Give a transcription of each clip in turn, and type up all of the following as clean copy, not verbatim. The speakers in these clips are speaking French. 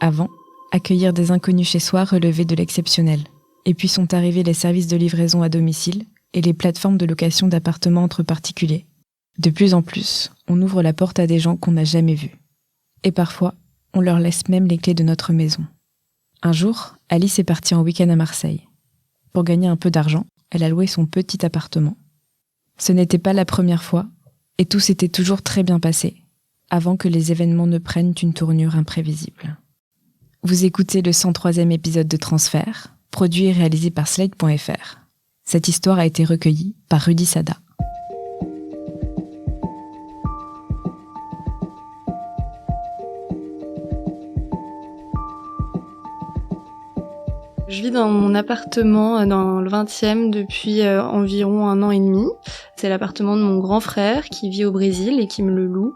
Avant, accueillir des inconnus chez soi relevait de l'exceptionnel. Et puis sont arrivés les services de livraison à domicile et les plateformes de location d'appartements entre particuliers. De plus en plus, on ouvre la porte à des gens qu'on n'a jamais vus. Et parfois, on leur laisse même les clés de notre maison. Un jour, Alice est partie en week-end à Marseille. Pour gagner un peu d'argent, elle a loué son petit appartement. Ce n'était pas la première fois, et tout s'était toujours très bien passé, avant que les événements ne prennent une tournure imprévisible. Vous écoutez le 103e épisode de Transfert, produit et réalisé par Slate.fr. Cette histoire a été recueillie par Rudy Sada. Je vis dans mon appartement dans le 20e depuis environ 1 an et demi. C'est l'appartement de mon grand frère qui vit au Brésil et qui me le loue.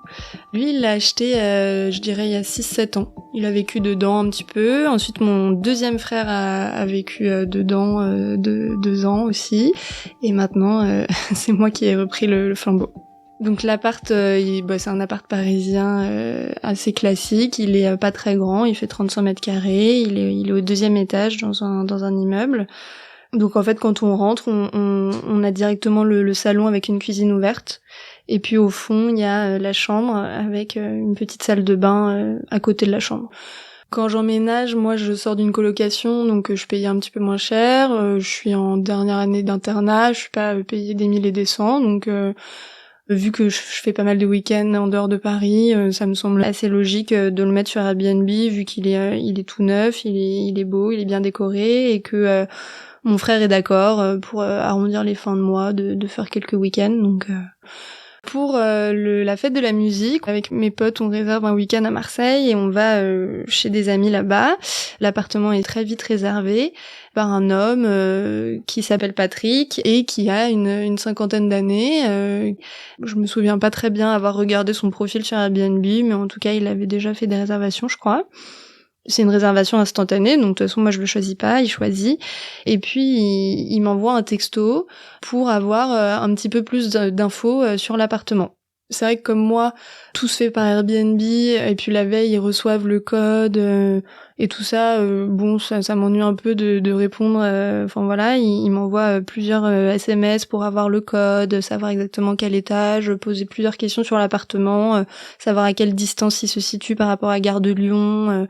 Lui, il l'a acheté, je dirais, il y a 6-7 ans. Il a vécu dedans un petit peu. Ensuite, mon deuxième frère a vécu dedans 2 ans aussi. Et maintenant, c'est moi qui ai repris le flambeau. Donc l'appart, c'est un appart parisien assez classique. Il est pas très grand, il fait 35 mètres carrés. Il est au 2e étage dans un immeuble. Donc en fait, quand on rentre, on a directement le salon avec une cuisine ouverte. Et puis au fond, il y a la chambre avec une petite salle de bain à côté de la chambre. Quand j'emménage, moi je sors d'une colocation, donc je paye un petit peu moins cher. Je suis en dernière année d'internat, je suis pas payée des 1000 et des cents, donc... Vu que je fais pas mal de week-ends en dehors de Paris, ça me semble assez logique de le mettre sur Airbnb, vu qu'il est tout neuf, il est beau, il est bien décoré, et que mon frère est d'accord pour arrondir les fins de mois, de faire quelques week-ends. Donc pour la fête de la musique, avec mes potes, on réserve un week-end à Marseille et on va chez des amis là-bas. L'appartement est très vite réservé par un homme qui s'appelle Patrick et qui a une 50aine d'années. Je me souviens pas très bien avoir regardé son profil sur Airbnb, mais en tout cas, il avait déjà fait des réservations, je crois. C'est une réservation instantanée, donc de toute façon, moi, je le choisis pas, il choisit. Et puis, il m'envoie un texto pour avoir un petit peu plus d'infos sur l'appartement. C'est vrai que comme moi, tout se fait par Airbnb, et puis la veille, ils reçoivent le code et tout ça. Ça m'ennuie un peu de répondre. Enfin voilà, il m'envoie plusieurs SMS pour avoir le code, savoir exactement quel étage, poser plusieurs questions sur l'appartement, savoir à quelle distance il se situe par rapport à Gare de Lyon.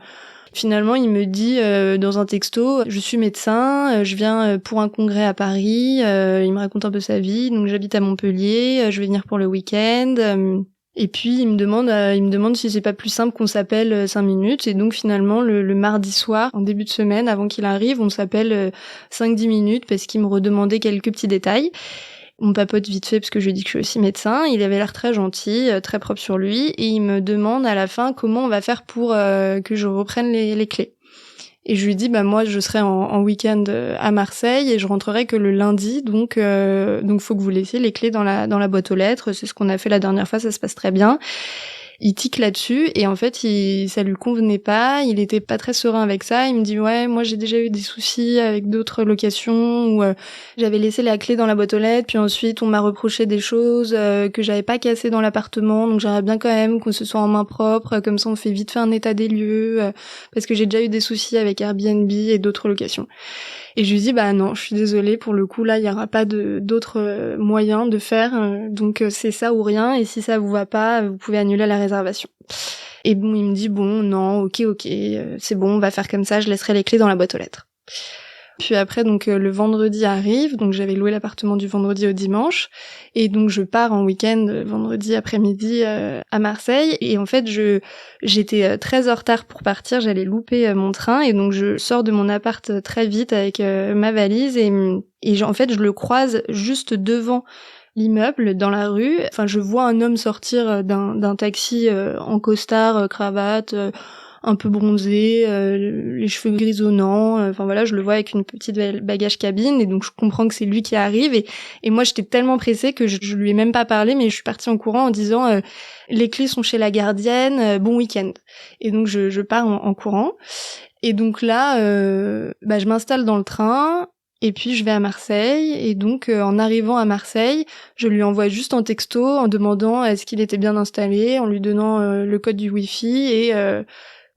Finalement, il me dit dans un texto, je suis médecin, je viens pour un congrès à Paris, il me raconte un peu sa vie, donc j'habite à Montpellier, je vais venir pour le week-end. Et puis il me demande si c'est pas plus simple qu'on s'appelle 5 minutes. Et donc finalement, le mardi soir, en début de semaine, avant qu'il arrive, on s'appelle 5-10 minutes parce qu'il me redemandait quelques petits détails. On papote vite fait parce que je lui dis que je suis aussi médecin. Il avait l'air très gentil, très propre sur lui, et il me demande à la fin comment on va faire pour que je reprenne les clés. Et je lui dis moi je serai en week-end à Marseille et je rentrerai que le lundi, donc faut que vous laissiez les clés dans la boîte aux lettres. C'est ce qu'on a fait la dernière fois, ça se passe très bien. Il tique là-dessus et en fait ça lui convenait pas, il était pas très serein avec ça. Il me dit ouais, moi j'ai déjà eu des soucis avec d'autres locations où j'avais laissé la clé dans la boîte aux lettres, puis ensuite on m'a reproché des choses que j'avais pas cassées dans l'appartement, donc j'aimerais bien quand même qu'on se soit en main propre, comme ça on fait vite fait un état des lieux, parce que j'ai déjà eu des soucis avec Airbnb et d'autres locations. Et je lui dis non, je suis désolée, pour le coup là il y aura pas d'autres moyens de faire, donc c'est ça ou rien, et si ça vous va pas, vous pouvez annuler la réservation. Et bon, il me dit non, ok, c'est bon, on va faire comme ça, je laisserai les clés dans la boîte aux lettres. Puis après, donc le vendredi arrive, donc j'avais loué l'appartement du vendredi au dimanche, et donc je pars en week-end vendredi après-midi à Marseille, et en fait j'étais très en retard pour partir, j'allais louper mon train, et donc je sors de mon appart très vite avec ma valise, et en fait je le croise juste devant l'immeuble, dans la rue. Enfin, je vois un homme sortir d'un taxi en costard, cravate, un peu bronzé, les cheveux grisonnants. Enfin voilà, je le vois avec une petite bagage cabine, et donc je comprends que c'est lui qui arrive. Et moi, j'étais tellement pressée que je lui ai même pas parlé, mais je suis partie en courant en disant les clés sont chez la gardienne, bon week-end. Et donc je pars en courant. Et donc là, je m'installe dans le train. Et puis je vais à Marseille, et donc en arrivant à Marseille, je lui envoie juste un texto en demandant est-ce qu'il était bien installé, en lui donnant le code du Wi-Fi, et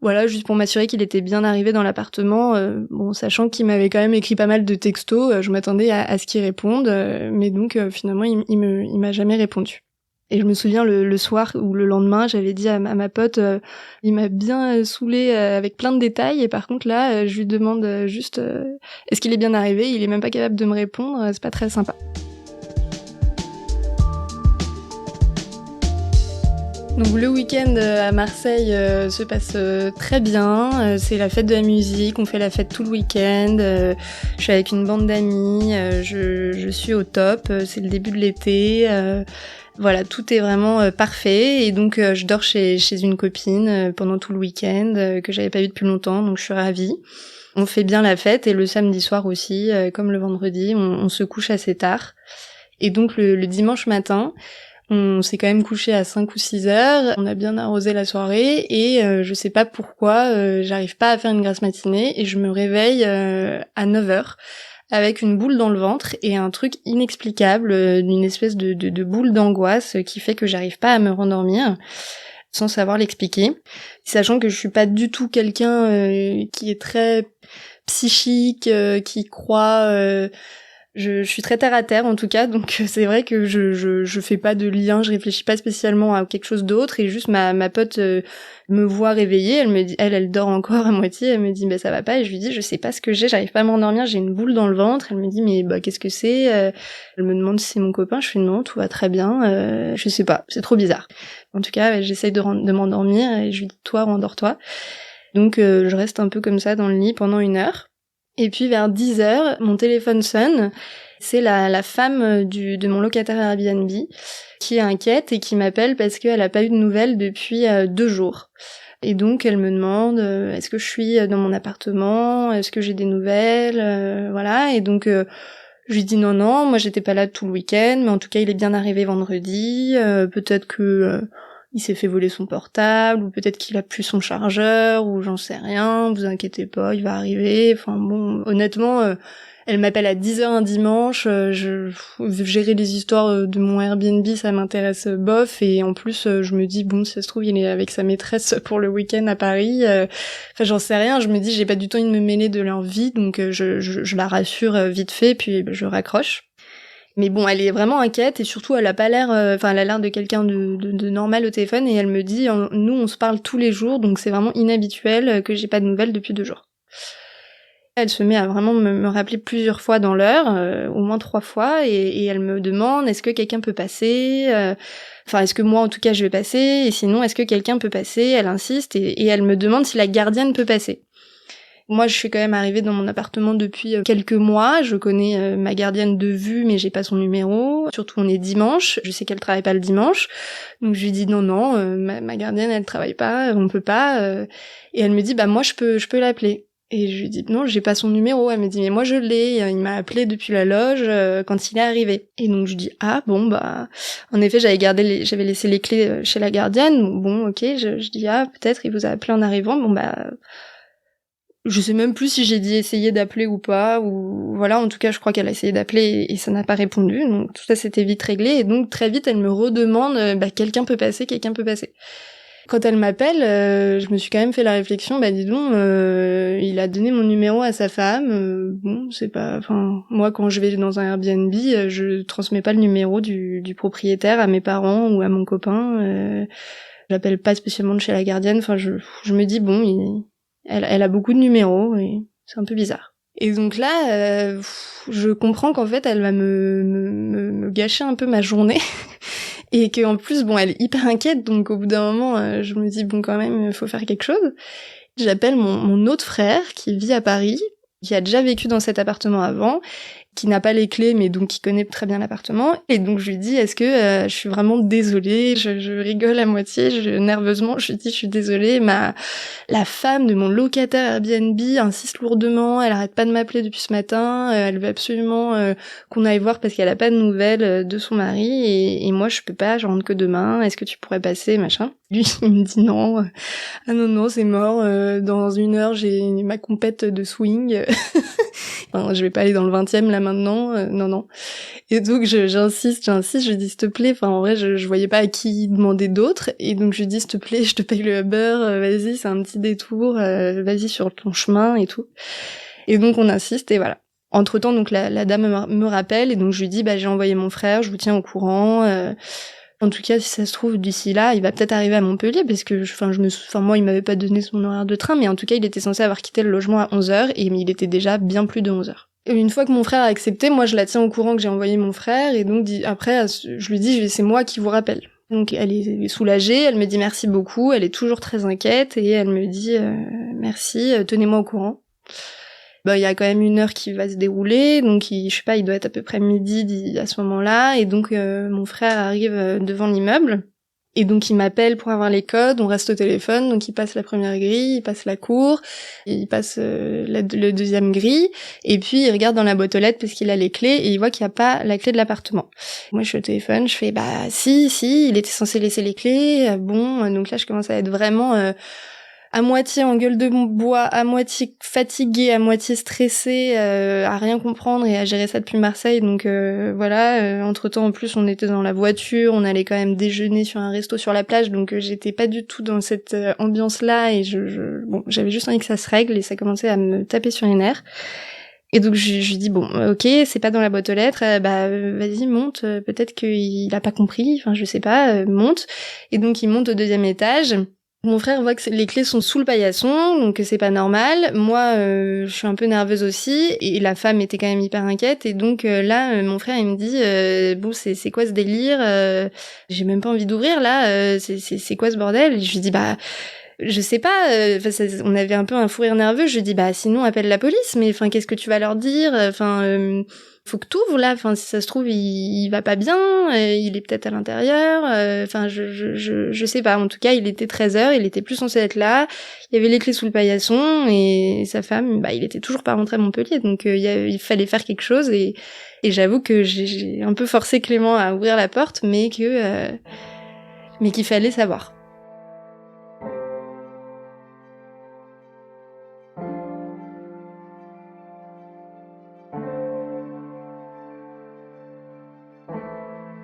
Voilà, juste pour m'assurer qu'il était bien arrivé dans l'appartement, bon, sachant qu'il m'avait quand même écrit pas mal de textos, je m'attendais à ce qu'il réponde, mais donc finalement il m'a jamais répondu. Et je me souviens le soir ou le lendemain, j'avais dit à ma pote, il m'a bien saoulée avec plein de détails, et par contre là, je lui demande juste est-ce qu'il est bien arrivé, il est même pas capable de me répondre, c'est pas très sympa. Donc le week-end à Marseille se passe très bien, c'est la fête de la musique, on fait la fête tout le week-end, je suis avec une bande d'amis, je suis au top, c'est le début de l'été, voilà, tout est vraiment parfait, et donc je dors chez une copine pendant tout le week-end que j'avais pas vu depuis longtemps, donc je suis ravie. On fait bien la fête, et le samedi soir aussi, comme le vendredi, on se couche assez tard. Et donc le dimanche matin, on s'est quand même couché à 5 ou 6 heures, on a bien arrosé la soirée, et je sais pas pourquoi, j'arrive pas à faire une grasse matinée, et je me réveille à 9 heures avec une boule dans le ventre et un truc inexplicable, une espèce de boule d'angoisse qui fait que j'arrive pas à me rendormir sans savoir l'expliquer. Sachant que je suis pas du tout quelqu'un qui est très psychique, qui croit... Je suis très terre à terre en tout cas, donc c'est vrai que je fais pas de lien, je réfléchis pas spécialement à quelque chose d'autre, et juste ma pote me voit réveillée, elle me dit, elle dort encore à moitié, elle me dit ça va pas, et je lui dis je sais pas ce que j'ai, j'arrive pas à m'endormir, j'ai une boule dans le ventre, elle me dit mais qu'est-ce que c'est, elle me demande si c'est mon copain, je fais non, tout va très bien, je sais pas, c'est trop bizarre. En tout cas j'essaye de m'endormir, et je lui dis toi rendors-toi. Donc je reste un peu comme ça dans le lit pendant 1 heure. Et puis vers 10 heures, mon téléphone sonne. C'est la femme de mon locataire Airbnb qui est inquiète et qui m'appelle parce qu'elle a pas eu de nouvelles depuis 2 jours. Et donc elle me demande est-ce que je suis dans mon appartement, est-ce que j'ai des nouvelles, voilà. Et donc je lui dis non, moi j'étais pas là tout le week-end, mais en tout cas il est bien arrivé vendredi, peut-être que il s'est fait voler son portable, ou peut-être qu'il a plus son chargeur, ou j'en sais rien, vous inquiétez pas, il va arriver. Enfin bon, honnêtement, elle m'appelle à 10 heures un dimanche, gérer les histoires de mon Airbnb, ça m'intéresse bof, et en plus je me dis bon, si ça se trouve il est avec sa maîtresse pour le week-end à Paris, enfin j'en sais rien, je me dis j'ai pas du tout envie de me mêler de leur vie, donc je la rassure vite fait, puis je raccroche. Mais bon, elle est vraiment inquiète, et surtout elle a pas l'air, elle a l'air de quelqu'un de normal au téléphone, et elle me dit nous on se parle tous les jours, donc c'est vraiment inhabituel que j'ai pas de nouvelles depuis 2 jours. Elle se met à vraiment me rappeler plusieurs fois dans l'heure, au moins 3 fois, et elle me demande est-ce que quelqu'un peut passer, est-ce que moi en tout cas je vais passer, et sinon est-ce que quelqu'un peut passer, elle insiste, et elle me demande si la gardienne peut passer. Moi, je suis quand même arrivée dans mon appartement depuis quelques mois. Je connais ma gardienne de vue, mais j'ai pas son numéro. Surtout, on est dimanche. Je sais qu'elle travaille pas le dimanche. Donc, je lui dis non, ma gardienne, elle travaille pas, on peut pas. Et elle me dit, moi, je peux l'appeler. Et je lui dis non, j'ai pas son numéro. Elle me dit mais moi, je l'ai. Il m'a appelé depuis la loge quand il est arrivé. Et donc, je dis ah bon, en effet, j'avais laissé les clés chez la gardienne. Bon, ok, je dis ah, peut-être il vous a appelé en arrivant. Je sais même plus si j'ai dit essayer d'appeler ou pas, ou voilà, en tout cas je crois qu'elle a essayé d'appeler et ça n'a pas répondu, donc tout ça s'était vite réglé, et donc très vite elle me redemande quelqu'un peut passer. Quand elle m'appelle, je me suis quand même fait la réflexion, dis donc, il a donné mon numéro à sa femme, moi quand je vais dans un Airbnb, je transmets pas le numéro du propriétaire à mes parents ou à mon copain, j'appelle pas spécialement de chez la gardienne, je me dis bon, elle a beaucoup de numéros, et c'est un peu bizarre. Et donc là, je comprends qu'en fait, elle va me gâcher un peu ma journée. Et qu'en plus, elle est hyper inquiète, donc au bout d'un moment, je me dis, bon, quand même, il faut faire quelque chose. J'appelle mon autre frère, qui vit à Paris, qui a déjà vécu dans cet appartement avant, qui n'a pas les clés, mais donc qui connaît très bien l'appartement. Et donc je lui dis, est-ce que je suis vraiment désolée, je rigole à moitié, nerveusement, je lui dis, je suis désolée, la femme de mon locataire Airbnb insiste lourdement, elle arrête pas de m'appeler depuis ce matin, elle veut absolument qu'on aille voir parce qu'elle a pas de nouvelles de son mari, et moi je peux pas, je rentre que demain, est-ce que tu pourrais passer, machin. Lui, il me dit non, non, c'est mort, dans 1 heure j'ai ma compète de swing, je vais pas aller dans le 20e là maintenant, non. Et donc j'insiste, je lui dis s'il te plaît, enfin en vrai je voyais pas à qui demander d'autre, et donc je lui dis s'il te plaît, je te paye le Uber, vas-y, c'est un petit détour, vas-y sur ton chemin et tout. Et donc on insiste et voilà. Entre-temps, donc la dame me rappelle, et donc je lui dis j'ai envoyé mon frère, je vous tiens au courant. En tout cas, si ça se trouve, d'ici là, il va peut-être arriver à Montpellier, parce que moi, il m'avait pas donné son horaire de train, mais en tout cas, il était censé avoir quitté le logement à 11h, et il était déjà bien plus de 11h. Une fois que mon frère a accepté, moi, je la tiens au courant que j'ai envoyé mon frère, et donc après, je lui dis, c'est moi qui vous rappelle. Donc elle est soulagée, elle me dit merci beaucoup, elle est toujours très inquiète, et elle me dit merci, tenez-moi au courant. Il y a quand même 1 heure qui va se dérouler, donc je sais pas, il doit être à peu près midi à ce moment-là, et donc mon frère arrive devant l'immeuble, et donc il m'appelle pour avoir les codes, on reste au téléphone, donc il passe la première grille, il passe la cour, il passe le deuxième grille, et puis il regarde dans la boîte aux lettres parce qu'il a les clés, et il voit qu'il n'y a pas la clé de l'appartement. Moi je suis au téléphone, je fais si, il était censé laisser les clés, bon, donc là je commence à être vraiment... à moitié en gueule de bois, à moitié fatiguée, à moitié stressée, à rien comprendre et à gérer ça depuis Marseille. Donc voilà, entre-temps en plus on était dans la voiture, on allait quand même déjeuner sur un resto sur la plage, donc j'étais pas du tout dans cette ambiance-là, et j'avais juste envie que ça se règle, et ça commençait à me taper sur les nerfs. Et donc je lui dis ok, c'est pas dans la boîte aux lettres, vas-y monte, peut-être qu'il a pas compris, enfin je sais pas, monte. Et donc il monte au 2e étage. Mon frère voit que les clés sont sous le paillasson, donc c'est pas normal. Moi, je suis un peu nerveuse aussi, et la femme était quand même hyper inquiète. Et donc là, mon frère, il me dit c'est quoi ce délire, j'ai même pas envie d'ouvrir là. C'est quoi ce bordel? Et je lui dis je sais pas. On avait un peu un fou rire nerveux. Je lui dis sinon appelle la police. Mais enfin, qu'est-ce que tu vas leur dire? Enfin. Faut que t'ouvres là, enfin si ça se trouve il va pas bien, il est peut-être à l'intérieur, enfin je sais pas, en tout cas il était 13h, il était plus censé être là, il y avait les clés sous le paillasson, et sa femme, il était toujours pas rentré à Montpellier, donc il fallait faire quelque chose, et j'avoue que j'ai un peu forcé Clément à ouvrir la porte, mais qu'il fallait savoir.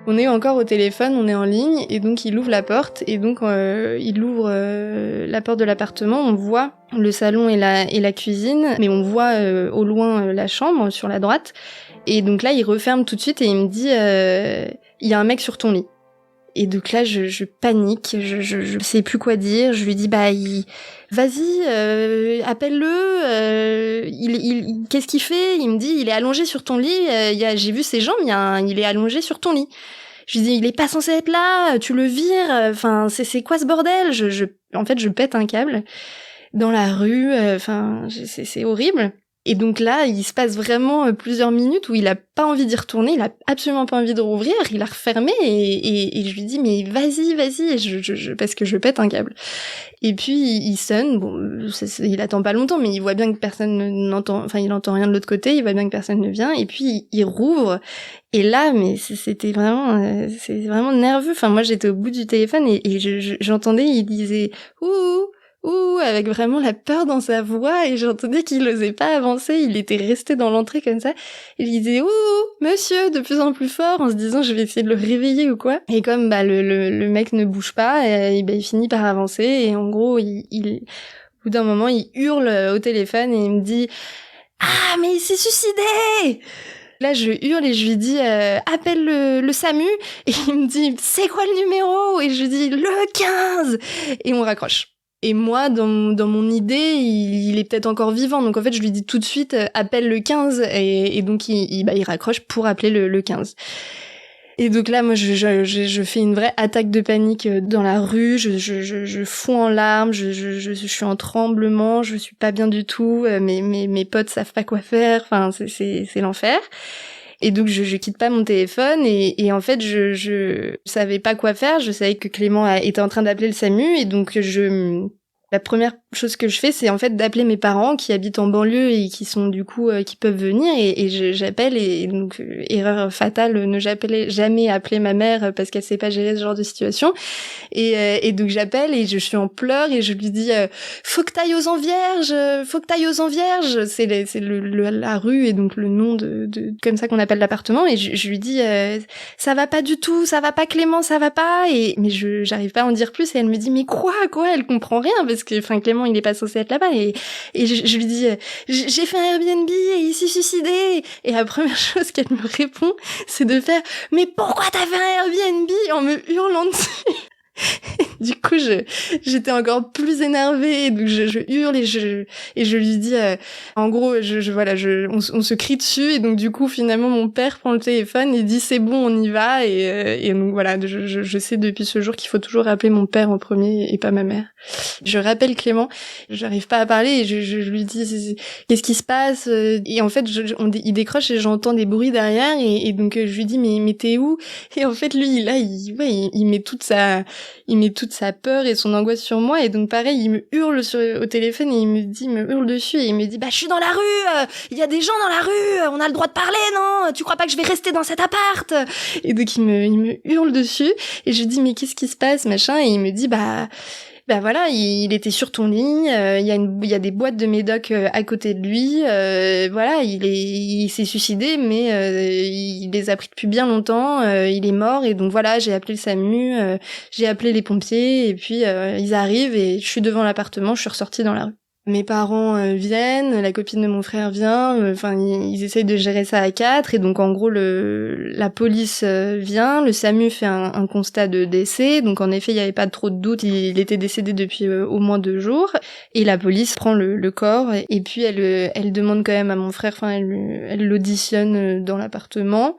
On est encore au téléphone, on est en ligne, et donc il ouvre la porte, et donc il ouvre la porte de l'appartement, on voit le salon et la cuisine, mais on voit au loin la chambre sur la droite, et donc là il referme tout de suite et il me dit il y a un mec sur ton lit. Et donc là je panique, je sais plus quoi dire, je lui dis vas-y, appelle-le, qu'est-ce qu'il fait? Il me dit il est allongé sur ton lit, j'ai vu ses jambes, il est allongé sur ton lit. Je lui dis il est pas censé être là, tu le vires, enfin c'est quoi ce bordel? En fait je pète un câble dans la rue, enfin c'est horrible. Et donc là, il se passe vraiment plusieurs minutes où il a pas envie d'y retourner, il a absolument pas envie de rouvrir, il a refermé, et je lui dis mais vas-y, et parce que je pète un câble. Et puis il sonne, il attend pas longtemps, mais il voit bien que personne n'entend, enfin il entend rien de l'autre côté, il voit bien que personne ne vient, et puis il rouvre. Et là, mais c'était vraiment, c'est vraiment nerveux. Enfin moi j'étais au bout du téléphone, et j'entendais, il disait ouh, avec vraiment la peur dans sa voix, et j'entendais qu'il osait pas avancer, il était resté dans l'entrée comme ça, et il disait ouh, monsieur, de plus en plus fort, en se disant je vais essayer de le réveiller ou quoi. Et comme le mec ne bouge pas, il finit par avancer, et en gros, au bout d'un moment, il hurle au téléphone, et il me dit ah, mais il s'est suicidé! Là, je hurle et je lui dis appelle le SAMU, et il me dit c'est quoi le numéro? Et je lui dis le 15, et on raccroche. Et moi, dans mon idée, il est peut-être encore vivant. Donc en fait, je lui dis tout de suite appelle le 15, et donc il raccroche pour appeler le 15. Et donc là, moi, je fais une vraie attaque de panique dans la rue. Je fonds en larmes. Je suis en tremblement. Je suis pas bien du tout. Mes potes savent pas quoi faire. Enfin, c'est l'enfer. Et donc je quitte pas mon téléphone, et en fait je savais pas quoi faire. Je savais que Clément était en train d'appeler le SAMU, et donc je La première chose que je fais, c'est en fait d'appeler mes parents qui habitent en banlieue et qui sont du coup qui peuvent venir j'appelle et donc erreur fatale, ne j'appelais jamais appeler ma mère parce qu'elle sait pas gérer ce genre de situation et donc j'appelle et je suis en pleurs et je lui dis faut que t'ailles aux Envierges, c'est la rue et donc le nom de comme ça qu'on appelle l'appartement et je lui dis ça va pas du tout, ça va pas Clément, ça va pas mais j'arrive pas à en dire plus et elle me dit mais quoi elle comprend rien parce que Clément il est pas censé être là-bas et je lui dis j'ai fait un Airbnb et il s'est suicidé et la première chose qu'elle me répond c'est de faire mais pourquoi t'as fait un Airbnb en me hurlant dessus. Du coup, j'étais encore plus énervée, donc je hurle et je lui dis, en gros, on se crie dessus et donc du coup, finalement, mon père prend le téléphone et dit c'est bon, on y va et donc voilà, je sais depuis ce jour qu'il faut toujours rappeler mon père en premier et pas ma mère. Je rappelle Clément, j'arrive pas à parler et je lui dis qu'est-ce qui se passe et en fait, il décroche et j'entends des bruits derrière et donc je lui dis mais t'es où et en fait lui il met toute sa peur et son angoisse sur moi et donc pareil il me hurle au téléphone et il me hurle dessus et il me dit bah je suis dans la rue, il y a des gens dans la rue, on a le droit de parler non, tu crois pas que je vais rester dans cet appart et donc il me hurle dessus et je dis mais qu'est-ce qui se passe machin et il me dit bah voilà, il était sur ton lit, il y a des boîtes de médoc à côté de lui, voilà, il s'est suicidé mais il les a pris depuis bien longtemps, il est mort et donc voilà, j'ai appelé le SAMU, j'ai appelé les pompiers et puis ils arrivent et je suis devant l'appartement, je suis ressortie dans la rue. Mes parents viennent, la copine de mon frère vient, ils essayent de gérer ça à 4 et donc en gros la police vient, le SAMU fait un constat de décès, donc en effet il n'y avait pas trop de doute, il était décédé depuis au moins 2 jours et la police prend le corps et puis elle demande quand même à mon frère, elle l'auditionne dans l'appartement.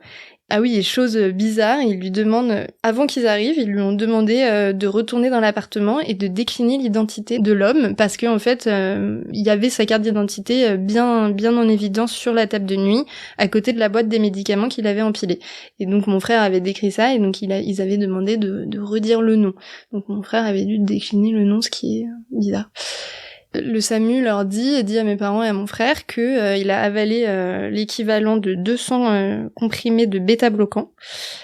Ah oui, et chose bizarre, ils lui demandent, avant qu'ils arrivent, ils lui ont demandé de retourner dans l'appartement et de décliner l'identité de l'homme parce qu'en fait, il y avait sa carte d'identité bien en évidence sur la table de nuit, à côté de la boîte des médicaments qu'il avait empilée. Et donc mon frère avait décrit ça et donc ils avaient demandé de redire le nom. Donc mon frère avait dû décliner le nom, ce qui est bizarre. Le SAMU leur dit à mes parents et à mon frère que il a avalé l'équivalent de 200 comprimés de bêta-bloquants,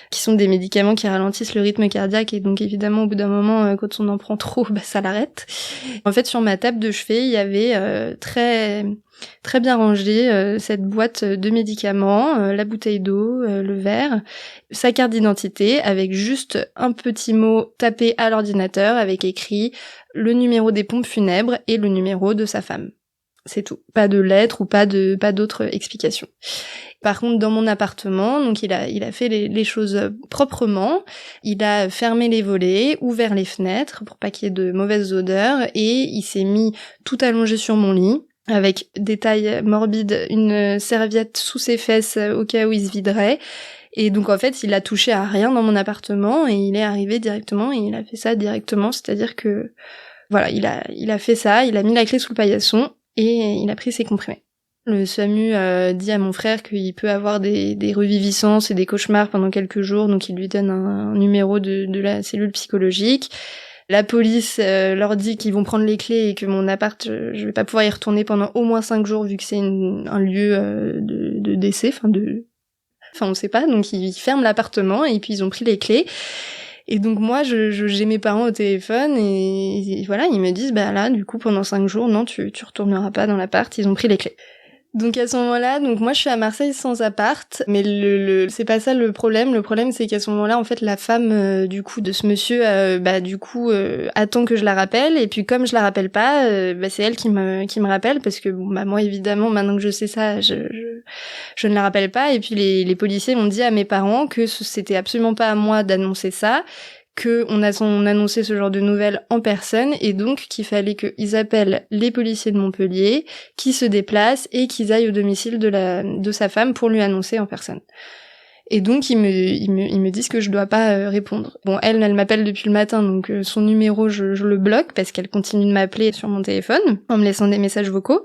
qui sont des médicaments qui ralentissent le rythme cardiaque et donc évidemment au bout d'un moment quand on en prend trop, ça l'arrête. En fait sur ma table de chevet, il y avait très bien rangé cette boîte de médicaments, la bouteille d'eau, le verre, sa carte d'identité avec juste un petit mot tapé à l'ordinateur avec écrit le numéro des pompes funèbres et le numéro de sa femme. C'est tout. Pas de lettres ou pas d'autres explications. Par contre, dans mon appartement, donc il a fait les choses proprement. Il a fermé les volets, ouvert les fenêtres pour pas qu'il y ait de mauvaises odeurs et il s'est mis tout allongé sur mon lit avec des tailles morbides, une serviette sous ses fesses au cas où il se viderait. Et donc en fait, il a touché à rien dans mon appartement et il est arrivé directement et il a fait ça directement, c'est-à-dire que voilà, il a fait ça, il a mis la clé sous le paillasson et il a pris ses comprimés. Le SAMU dit à mon frère qu'il peut avoir des reviviscences et des cauchemars pendant quelques jours, donc il lui donne un numéro de la cellule psychologique. La police leur dit qu'ils vont prendre les clés et que mon appart, je vais pas pouvoir y retourner pendant au moins 5 jours vu que c'est un lieu de décès, on sait pas, donc ils ferment l'appartement et puis ils ont pris les clés. Et donc moi, j'ai mes parents au téléphone et voilà, ils me disent, bah là, du coup, pendant 5 jours, non, tu retourneras pas dans l'appart, ils ont pris les clés. Donc à ce moment-là, donc moi je suis à Marseille sans appart, mais c'est pas ça le problème. Le problème c'est qu'à ce moment-là, en fait, la femme du coup de ce monsieur, attend que je la rappelle. Et puis comme je la rappelle pas, c'est elle qui me rappelle parce que moi évidemment maintenant que je sais ça, je ne la rappelle pas. Et puis les policiers m'ont dit à mes parents que c'était absolument pas à moi d'annoncer ça, qu'on annonçait ce genre de nouvelles en personne et donc qu'il fallait qu'ils appellent les policiers de Montpellier, qui se déplacent et qu'ils aillent au domicile de sa femme pour lui annoncer en personne. Et donc ils me disent que je dois pas répondre. Bon, elle m'appelle depuis le matin, donc son numéro je le bloque parce qu'elle continue de m'appeler sur mon téléphone en me laissant des messages vocaux.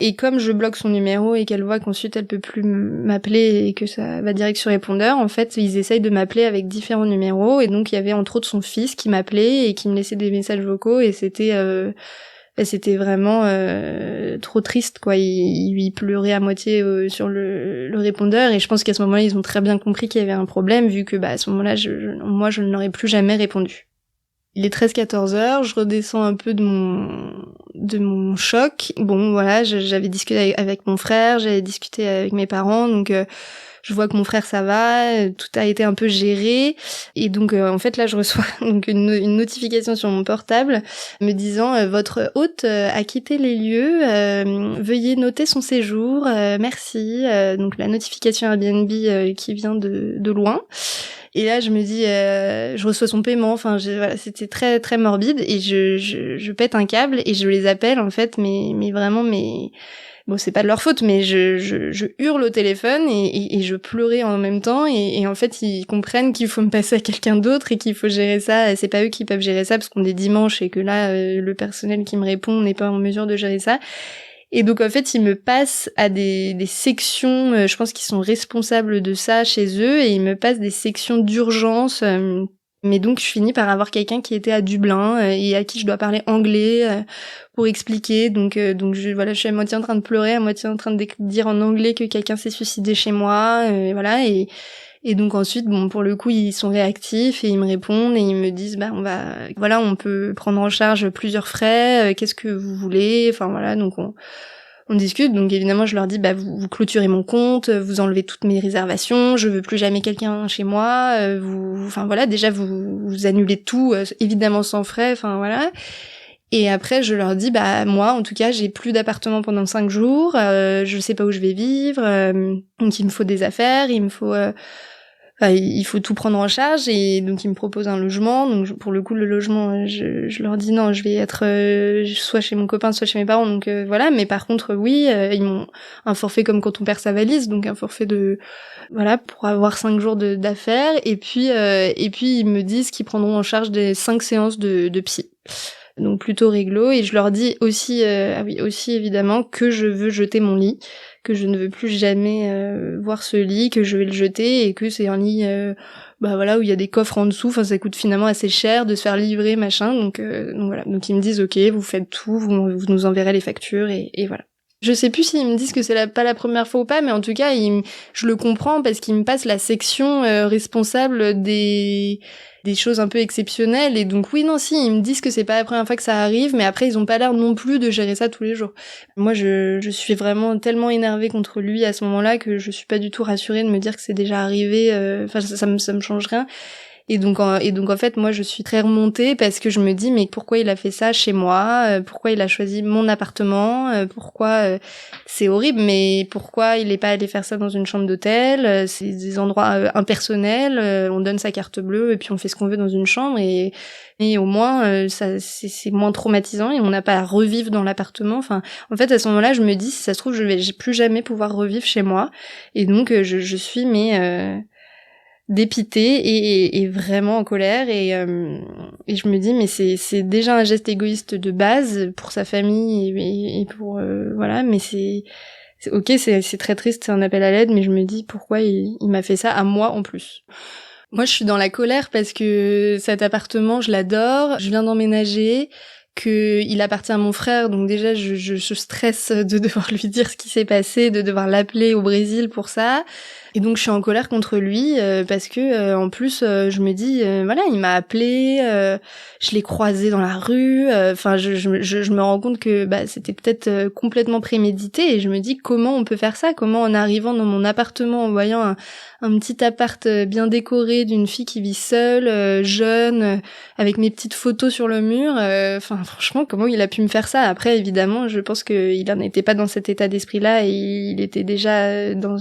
Et comme je bloque son numéro et qu'elle voit qu'ensuite elle peut plus m'appeler et que ça va direct sur répondeur, en fait ils essayent de m'appeler avec différents numéros et donc il y avait entre autres son fils qui m'appelait et qui me laissait des messages vocaux et c'était c'était vraiment trop triste, quoi. Il pleurait à moitié sur le répondeur, et je pense qu'à ce moment-là, ils ont très bien compris qu'il y avait un problème, vu que à ce moment-là, moi, je ne leur ai plus jamais répondu. Il est 13-14 heures, je redescends un peu de mon choc. Bon, voilà, j'avais discuté avec mon frère, j'avais discuté avec mes parents, donc je vois que mon frère ça va, tout a été un peu géré, et donc en fait là je reçois donc une notification sur mon portable me disant votre hôte a quitté les lieux, veuillez noter son séjour, merci. Donc la notification Airbnb qui vient de loin. Et là, je me dis, je reçois son paiement. Enfin, voilà, c'était très très morbide, et je pète un câble et je les appelle en fait, mais vraiment, mais bon, c'est pas de leur faute, mais je hurle au téléphone et je pleurais en même temps, et en fait, ils comprennent qu'il faut me passer à quelqu'un d'autre et qu'il faut gérer ça. C'est pas eux qui peuvent gérer ça parce qu'on est dimanche et que là, le personnel qui me répond n'est pas en mesure de gérer ça. Et donc en fait, ils me passent à des sections, je pense qu'ils sont responsables de ça chez eux, et ils me passent des sections d'urgence. Mais donc je finis par avoir quelqu'un qui était à Dublin et à qui je dois parler anglais pour expliquer. Donc je suis à moitié en train de pleurer, à moitié en train de dire en anglais que quelqu'un s'est suicidé chez moi, voilà. Et donc ensuite, bon, pour le coup, ils sont réactifs et ils me répondent et ils me disent, on peut prendre en charge plusieurs frais, qu'est-ce que vous voulez, enfin voilà, donc on discute. Donc évidemment, je leur dis, vous clôturez mon compte, vous enlevez toutes mes réservations, je veux plus jamais quelqu'un chez moi, enfin voilà, déjà vous annulez tout, évidemment sans frais, enfin voilà. Et après, je leur dis, moi, en tout cas, j'ai plus d'appartement pendant 5 jours, je sais pas où je vais vivre, donc il me faut des affaires, il faut tout prendre en charge, et donc ils me proposent un logement. Donc pour le coup, le logement, je leur dis non, je vais être soit chez mon copain, soit chez mes parents, donc voilà. Mais par contre, oui, ils m'ont un forfait comme quand on perd sa valise, donc un forfait pour avoir 5 jours d'affaires, et puis ils me disent qu'ils prendront en charge des 5 séances de psy. Donc plutôt réglo, et je leur dis aussi aussi évidemment que je veux jeter mon lit, que je ne veux plus jamais voir ce lit, que je vais le jeter, et que c'est un lit où il y a des coffres en dessous, enfin ça coûte finalement assez cher de se faire livrer, machin, donc voilà. Donc ils me disent OK, vous faites tout, vous nous enverrez les factures, et voilà. Je sais plus s'ils me disent que c'est pas la première fois ou pas, mais en tout cas, je le comprends parce qu'ils me passent la section responsable des choses un peu exceptionnelles. Et donc oui, non, si, ils me disent que c'est pas la première fois que ça arrive, mais après, ils ont pas l'air non plus de gérer ça tous les jours. Moi, je suis vraiment tellement énervée contre lui à ce moment-là que je suis pas du tout rassurée de me dire que c'est déjà arrivé. Enfin, ça me change rien. Et donc en fait, moi je suis très remontée parce que je me dis, mais pourquoi il a fait ça chez moi, pourquoi il a choisi mon appartement, pourquoi c'est horrible, mais pourquoi il est pas allé faire ça dans une chambre d'hôtel, c'est des endroits impersonnels, on donne sa carte bleue et puis on fait ce qu'on veut dans une chambre, et au moins ça c'est moins traumatisant et on n'a pas à revivre dans l'appartement. Enfin, en fait, à ce moment-là, je me dis, si ça se trouve, je vais plus jamais pouvoir revivre chez moi, et donc je suis dépitée et vraiment en colère, et je me dis, mais c'est déjà un geste égoïste de base pour sa famille et pour voilà, mais c'est ok, c'est très triste, c'est un appel à l'aide, mais je me dis pourquoi il m'a fait ça à moi en plus. Moi, je suis dans la colère parce que cet appartement, je l'adore, je viens d'emménager, que il appartient à mon frère, donc déjà je stresse de devoir lui dire ce qui s'est passé, de devoir l'appeler au Brésil pour ça. Et donc je suis en colère contre lui parce que en plus je me dis il m'a appelé, je l'ai croisé dans la rue, enfin je me rends compte que c'était peut-être complètement prémédité, et je me dis comment on peut faire ça, comment en arrivant dans mon appartement, en voyant un petit appart bien décoré d'une fille qui vit seule, jeune, avec mes petites photos sur le mur, enfin franchement comment il a pu me faire ça. Après évidemment je pense qu'il en était pas dans cet état d'esprit-là, et il était déjà dans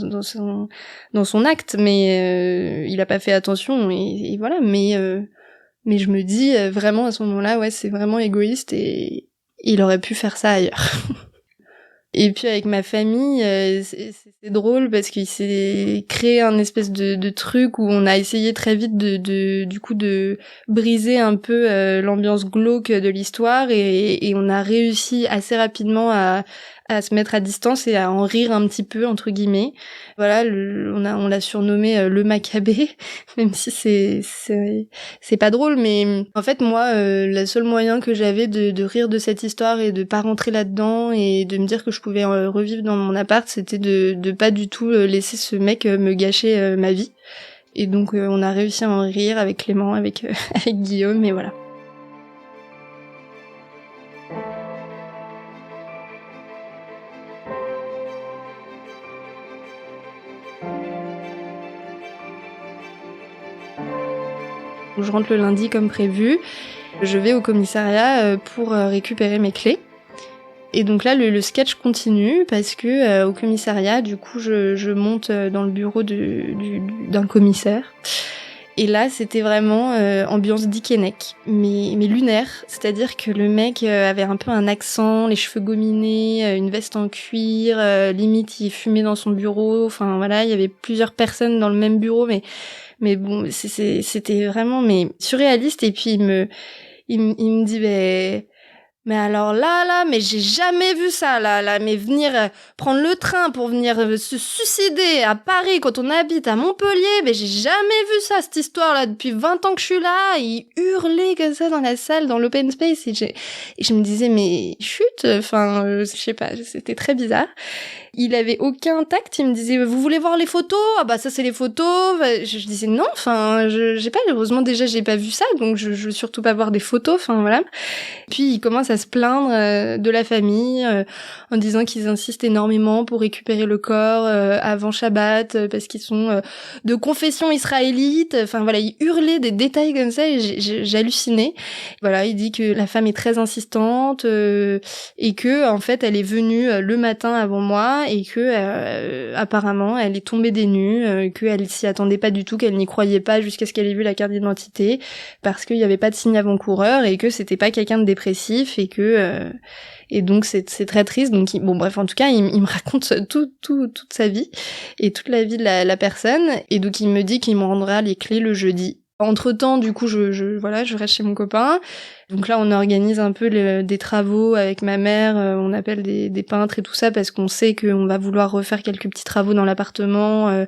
son acte, mais il a pas fait attention, et voilà. Mais je me dis vraiment à ce moment-là, ouais, c'est vraiment égoïste, et il aurait pu faire ça ailleurs. Et puis avec ma famille, c'est drôle parce qu'il s'est créé un espèce de truc où on a essayé très vite du coup de briser un peu l'ambiance glauque de l'histoire et on a réussi assez rapidement à se mettre à distance et à en rire un petit peu entre guillemets. Voilà, on l'a surnommé le Maccabée, même si c'est pas drôle, mais en fait moi le seul moyen que j'avais de rire de cette histoire et de pas rentrer là-dedans et de me dire que je pouvais revivre dans mon appart, c'était de pas du tout laisser ce mec me gâcher ma vie. Et donc on a réussi à en rire avec Clément, avec avec Guillaume, et voilà. Je rentre le lundi comme prévu. Je vais au commissariat pour récupérer mes clés. Et donc là, le sketch continue parce que au commissariat, du coup, je monte dans le bureau d'un commissaire. Et là, c'était vraiment ambiance Dickeneck, mais lunaire. C'est-à-dire que le mec avait un peu un accent, les cheveux gominés, une veste en cuir, limite il fumait dans son bureau. Enfin voilà, il y avait plusieurs personnes dans le même bureau, mais bon, c'était vraiment surréaliste. Et puis il me dit mais alors là, mais j'ai jamais vu ça, là, mais venir prendre le train pour venir se suicider à Paris quand on habite à Montpellier, mais j'ai jamais vu ça, cette histoire-là, depuis 20 ans que je suis là. Il hurlait comme ça dans la salle, dans l'open space, et je me disais, mais chut, je sais pas, c'était très bizarre. Il avait aucun tact, il me disait, vous voulez voir les photos? Ah bah ça c'est les photos. Je disais non, j'ai pas, heureusement déjà j'ai pas vu ça, donc je veux surtout pas voir des photos, voilà. Puis il commence à se plaindre de la famille en disant qu'ils insistent énormément pour récupérer le corps avant Shabbat parce qu'ils sont de confession israélite. Voilà, il hurlait des détails comme ça et j'hallucinais. Voilà, il dit que la femme est très insistante et que en fait elle est venue le matin avant moi et que apparemment elle est tombée des nues, qu'elle s'y attendait pas du tout, qu'elle n'y croyait pas jusqu'à ce qu'elle ait vu la carte d'identité parce qu'il y avait pas de signe avant-coureur et que c'était pas quelqu'un de dépressif et que et donc c'est très triste. Donc bref, en tout cas il me raconte toute sa vie et toute la vie de la personne, et donc il me dit qu'il me rendra les clés le jeudi. Entre-temps, du coup, je reste chez mon copain. Donc là, on organise un peu des travaux avec ma mère, on appelle des peintres et tout ça parce qu'on sait qu'on va vouloir refaire quelques petits travaux dans l'appartement.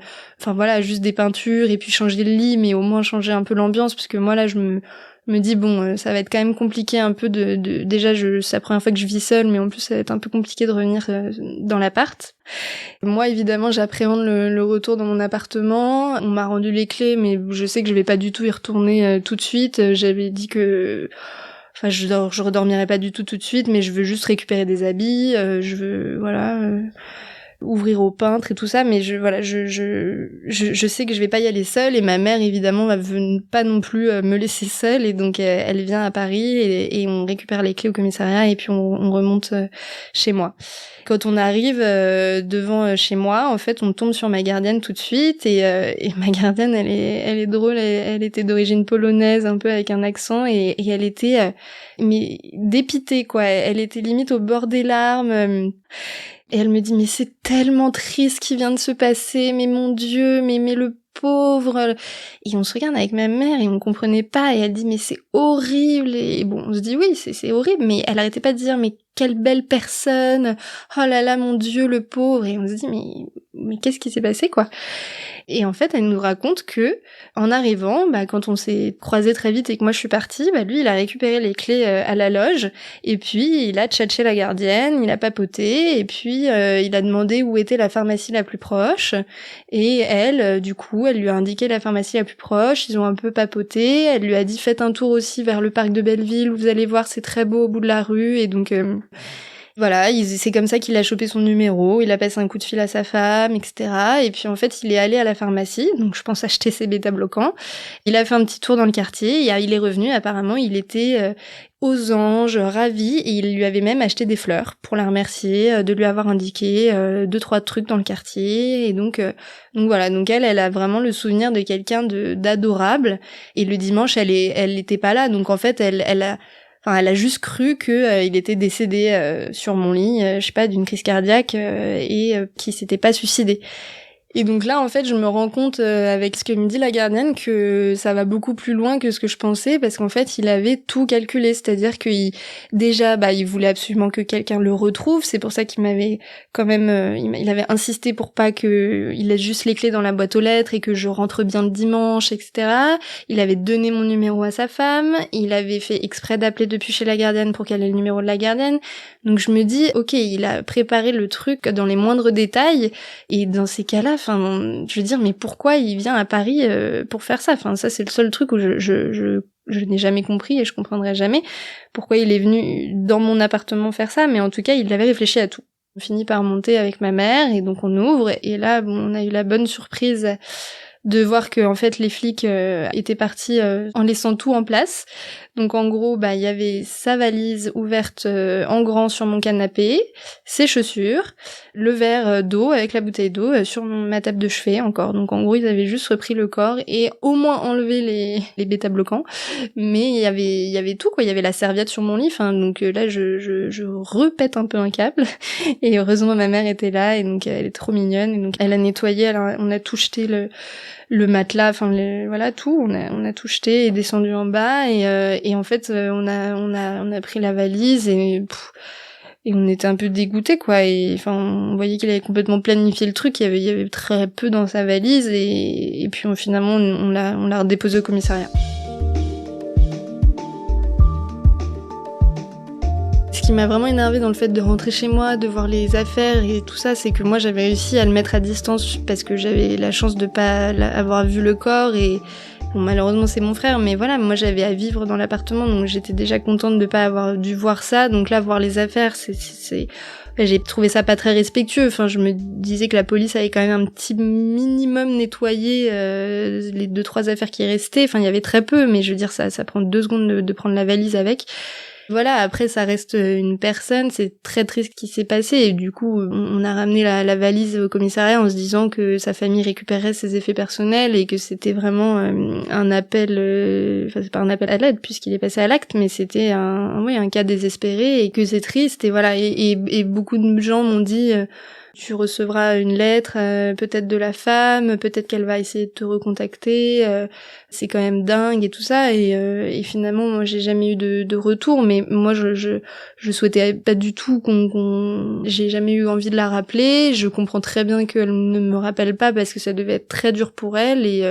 Juste des peintures et puis changer le lit, mais au moins changer un peu l'ambiance parce que moi là, je me dis ça va être quand même compliqué un peu déjà c'est la première fois que je vis seule, mais en plus ça va être un peu compliqué de revenir dans l'appart. Moi évidemment j'appréhende le retour dans mon appartement. On m'a rendu les clés, mais je sais que je vais pas du tout y retourner tout de suite. J'avais dit que je redormirai pas du tout de suite, mais je veux juste récupérer des habits, je veux ouvrir au peintre et tout ça, mais je sais que je vais pas y aller seule, et ma mère évidemment va pas non plus me laisser seule, et donc elle vient à Paris et on récupère les clés au commissariat et puis on remonte chez moi. Quand on arrive devant chez moi, en fait, on tombe sur ma gardienne tout de suite, et ma gardienne, elle est drôle, elle était d'origine polonaise, un peu avec un accent, et elle était mais dépitée quoi, elle était limite au bord des larmes. Et elle me dit, mais c'est tellement triste ce qui vient de se passer, mais mon Dieu, mais le pauvre. Et on se regarde avec ma mère et on comprenait pas, et elle dit, mais c'est horrible. Et bon, on se dit, oui, c'est horrible, mais elle arrêtait pas de dire, mais quelle belle personne, oh là là, mon Dieu, le pauvre. Et on se dit, mais qu'est-ce qui s'est passé, quoi? Et en fait, elle nous raconte que, en arrivant, quand on s'est croisés très vite et que moi je suis partie, lui, il a récupéré les clés à la loge, et puis il a tchatché la gardienne, il a papoté, et puis il a demandé où était la pharmacie la plus proche, et elle, du coup, elle lui a indiqué la pharmacie la plus proche, ils ont un peu papoté, elle lui a dit faites un tour aussi vers le parc de Belleville, où vous allez voir, c'est très beau au bout de la rue, et donc... Voilà, c'est comme ça qu'il a chopé son numéro, il a passé un coup de fil à sa femme, etc. Et puis en fait, il est allé à la pharmacie, donc je pense acheter ses bêta-bloquants. Il a fait un petit tour dans le quartier, et il est revenu, apparemment il était aux anges, ravi, et il lui avait même acheté des fleurs pour la remercier de lui avoir indiqué 2-3 trucs dans le quartier. Et donc voilà, donc elle a vraiment le souvenir de quelqu'un d'adorable. Et le dimanche, elle était pas là, donc en fait elle a... Enfin, elle a juste cru que il était décédé sur mon lit, je sais pas, d'une crise cardiaque et qu'il s'était pas suicidé. Et donc là, en fait, je me rends compte avec ce que me dit la gardienne que ça va beaucoup plus loin que ce que je pensais, parce qu'en fait, il avait tout calculé. C'est-à-dire qu'il il voulait absolument que quelqu'un le retrouve. C'est pour ça qu'il m'avait quand même, il avait insisté pour pas que il laisse juste les clés dans la boîte aux lettres et que je rentre bien le dimanche, etc. Il avait donné mon numéro à sa femme. Il avait fait exprès d'appeler depuis chez la gardienne pour qu'elle ait le numéro de la gardienne. Donc je me dis, ok, il a préparé le truc dans les moindres détails. Et dans ces cas-là, enfin, je veux dire, mais pourquoi il vient à Paris pour faire ça? Enfin, ça c'est le seul truc où je n'ai jamais compris et je comprendrai jamais pourquoi il est venu dans mon appartement faire ça. Mais en tout cas, il avait réfléchi à tout. On finit par monter avec ma mère et donc on ouvre et là, on a eu la bonne surprise de voir que en fait les flics étaient partis en laissant tout en place. Donc en gros, il y avait sa valise ouverte en grand sur mon canapé, ses chaussures, le verre d'eau avec la bouteille d'eau sur ma table de chevet encore. Donc en gros, ils avaient juste repris le corps et au moins enlevé les bêta-bloquants. Mais il y avait tout quoi, il y avait la serviette sur mon lit. Enfin donc là je repète un peu un câble et heureusement ma mère était là et donc elle est trop mignonne et donc elle a nettoyé, on a tout jeté le matelas, enfin voilà tout, on a tout jeté et descendu en bas et en fait on a pris la valise et on était un peu dégoûtés quoi et enfin on voyait qu'il avait complètement planifié le truc, il y avait très peu dans sa valise et puis finalement on l'a redéposé au commissariat. Ce qui m'a vraiment énervée dans le fait de rentrer chez moi, de voir les affaires et tout ça, c'est que moi j'avais réussi à le mettre à distance parce que j'avais la chance de pas avoir vu le corps et bon, malheureusement c'est mon frère, mais voilà, moi j'avais à vivre dans l'appartement donc j'étais déjà contente de pas avoir dû voir ça, donc là voir les affaires, j'ai trouvé ça pas très respectueux. Enfin, je me disais que la police avait quand même un petit minimum nettoyé les 2-3 affaires qui restaient. Enfin, il y avait très peu, mais je veux dire ça prend 2 secondes de prendre la valise avec. Voilà, après ça reste une personne, c'est très triste ce qui s'est passé et du coup on a ramené la valise au commissariat en se disant que sa famille récupérait ses effets personnels et que c'était vraiment un appel, enfin c'est pas un appel à l'aide puisqu'il est passé à l'acte, mais c'était un cas désespéré et que c'est triste et voilà et beaucoup de gens m'ont dit tu recevras une lettre, peut-être de la femme, peut-être qu'elle va essayer de te recontacter, c'est quand même dingue et tout ça, et finalement moi j'ai jamais eu de retour, mais moi je souhaitais pas du tout j'ai jamais eu envie de la rappeler, je comprends très bien qu'elle ne me rappelle pas parce que ça devait être très dur pour elle, et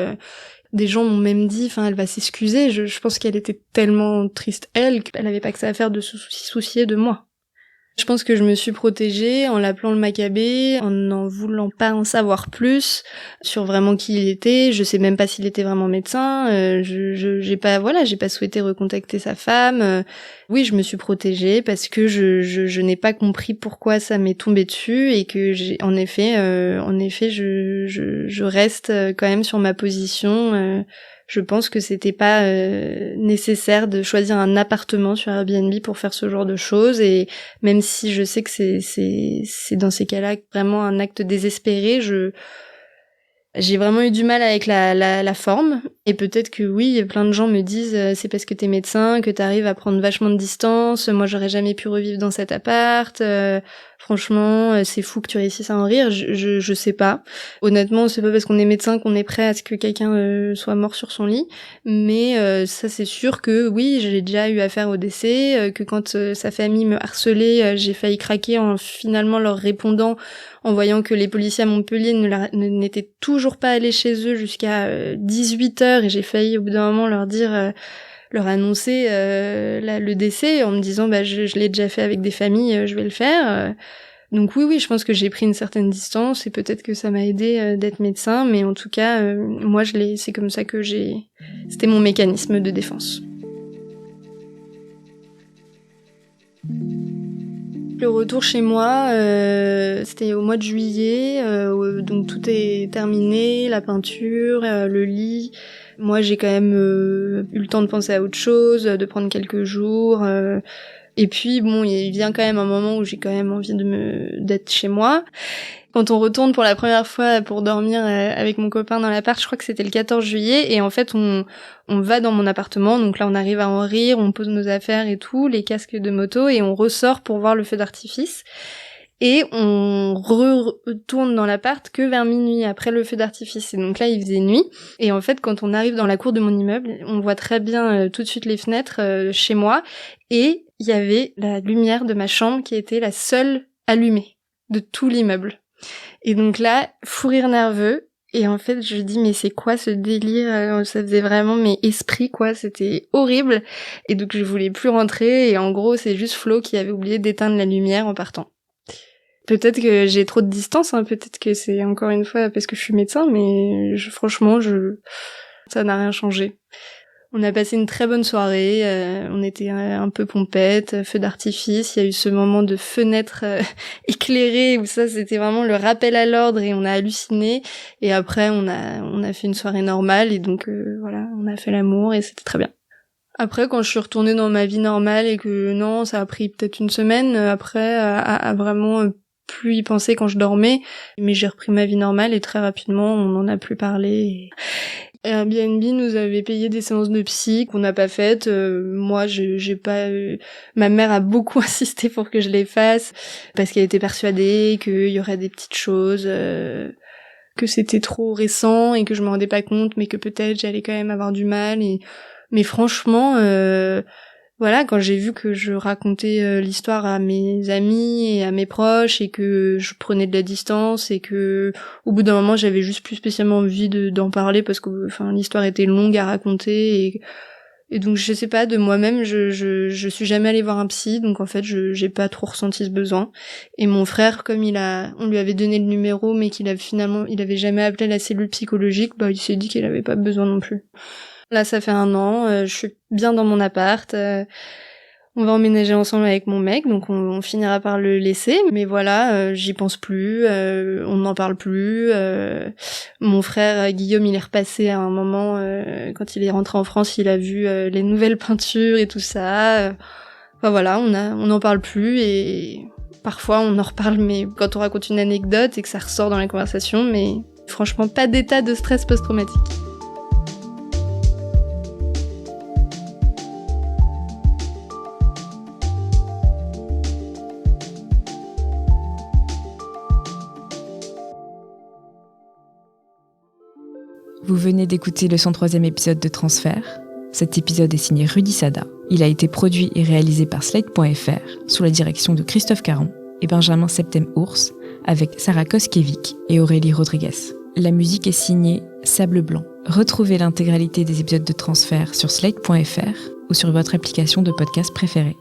des gens m'ont même dit, enfin elle va s'excuser, je pense qu'elle était tellement triste elle, qu'elle avait pas que ça à faire de se soucier de moi. Je pense que je me suis protégée en l'appelant le Maccabée, en n'en voulant pas en savoir plus sur vraiment qui il était. Je sais même pas s'il était vraiment médecin. J'ai pas souhaité recontacter sa femme. Oui, je me suis protégée parce que je n'ai pas compris pourquoi ça m'est tombé dessus et que en effet, je reste quand même sur ma position. Je pense que c'était pas nécessaire de choisir un appartement sur Airbnb pour faire ce genre de choses, et même si je sais que c'est dans ces cas-là vraiment un acte désespéré, j'ai vraiment eu du mal avec la forme, et peut-être que oui, plein de gens me disent c'est parce que t'es médecin que t'arrives à prendre vachement de distance, moi j'aurais jamais pu revivre dans cet appart, franchement c'est fou que tu réussisses à en rire, je sais pas. Honnêtement, c'est pas parce qu'on est médecin qu'on est prêt à ce que quelqu'un soit mort sur son lit, mais ça c'est sûr que oui, j'ai déjà eu affaire au décès, que quand sa famille me harcelait, j'ai failli craquer en finalement leur répondant en voyant que les policiers à Montpellier n'étaient toujours pas allés chez eux jusqu'à 18h, et j'ai failli au bout d'un moment leur annoncer le décès en me disant je l'ai déjà fait avec des familles, je vais le faire. Donc oui, je pense que j'ai pris une certaine distance et peut-être que ça m'a aidé d'être médecin, mais en tout cas moi c'est comme ça que c'était mon mécanisme de défense. Le retour chez moi, c'était au mois de juillet, donc tout est terminé, la peinture, le lit. Moi, j'ai quand même eu le temps de penser à autre chose, de prendre quelques jours. Et puis bon, il vient quand même un moment où j'ai quand même envie d'être chez moi. Quand on retourne pour la première fois pour dormir avec mon copain dans l'appart, je crois que c'était le 14 juillet, et en fait on va dans mon appartement, donc là on arrive à en rire, on pose nos affaires et tout, les casques de moto, et on ressort pour voir le feu d'artifice. Et on retourne dans l'appart que vers minuit, après le feu d'artifice. Et donc là, il faisait nuit. Et en fait, quand on arrive dans la cour de mon immeuble, on voit très bien tout de suite les fenêtres chez moi. Et il y avait la lumière de ma chambre qui était la seule allumée de tout l'immeuble. Et donc là, fou rire nerveux. Et en fait, je dis, mais c'est quoi ce délire? Ça faisait vraiment mes esprits, quoi. C'était horrible. Et donc, je voulais plus rentrer. Et en gros, c'est juste Flo qui avait oublié d'éteindre la lumière en partant. Peut-être que j'ai trop de distance, hein. Peut-être que c'est encore une fois parce que je suis médecin, mais franchement, ça n'a rien changé. On a passé une très bonne soirée, on était un peu pompettes, feu d'artifice, il y a eu ce moment de fenêtre éclairée où ça c'était vraiment le rappel à l'ordre et on a halluciné, et après on a fait une soirée normale, et donc voilà, on a fait l'amour et c'était très bien. Après, quand je suis retournée dans ma vie normale et que non, ça a pris peut-être une semaine après à vraiment plus y penser quand je dormais, mais j'ai repris ma vie normale et très rapidement on n'en a plus parlé. Airbnb nous avait payé des séances de psy qu'on n'a pas faites. Moi, j'ai pas. Ma mère a beaucoup insisté pour que je les fasse parce qu'elle était persuadée qu'il y aurait des petites choses, que c'était trop récent et que je me rendais pas compte, mais que peut-être j'allais quand même avoir du mal. Mais franchement. Voilà, quand j'ai vu que je racontais l'histoire à mes amis et à mes proches et que je prenais de la distance et que au bout d'un moment j'avais juste plus spécialement envie d'en parler parce que l'histoire était longue à raconter, et donc je sais pas, de moi-même je suis jamais allée voir un psy, donc en fait j'ai pas trop ressenti ce besoin. Et mon frère, comme on lui avait donné le numéro mais il avait jamais appelé la cellule psychologique, il s'est dit qu'il avait pas besoin non plus. Là, ça fait 1 an, je suis bien dans mon appart, on va emménager ensemble avec mon mec, donc on finira par le laisser, mais voilà, j'y pense plus, on n'en parle plus. Mon frère Guillaume, il est repassé à un moment, quand il est rentré en France, il a vu les nouvelles peintures et tout ça. Enfin voilà, on n'en parle plus, et parfois on en reparle, mais quand on raconte une anecdote et que ça ressort dans la conversation, mais franchement pas d'état de stress post-traumatique. Vous venez d'écouter le 103e épisode de Transfert. Cet épisode est signé Rudy Sada. Il a été produit et réalisé par Slate.fr sous la direction de Christophe Caron et Benjamin Septem-Ours, avec Sarah Koskiewicz et Aurélie Rodriguez. La musique est signée Sable Blanc. Retrouvez l'intégralité des épisodes de Transfert sur Slate.fr ou sur votre application de podcast préférée.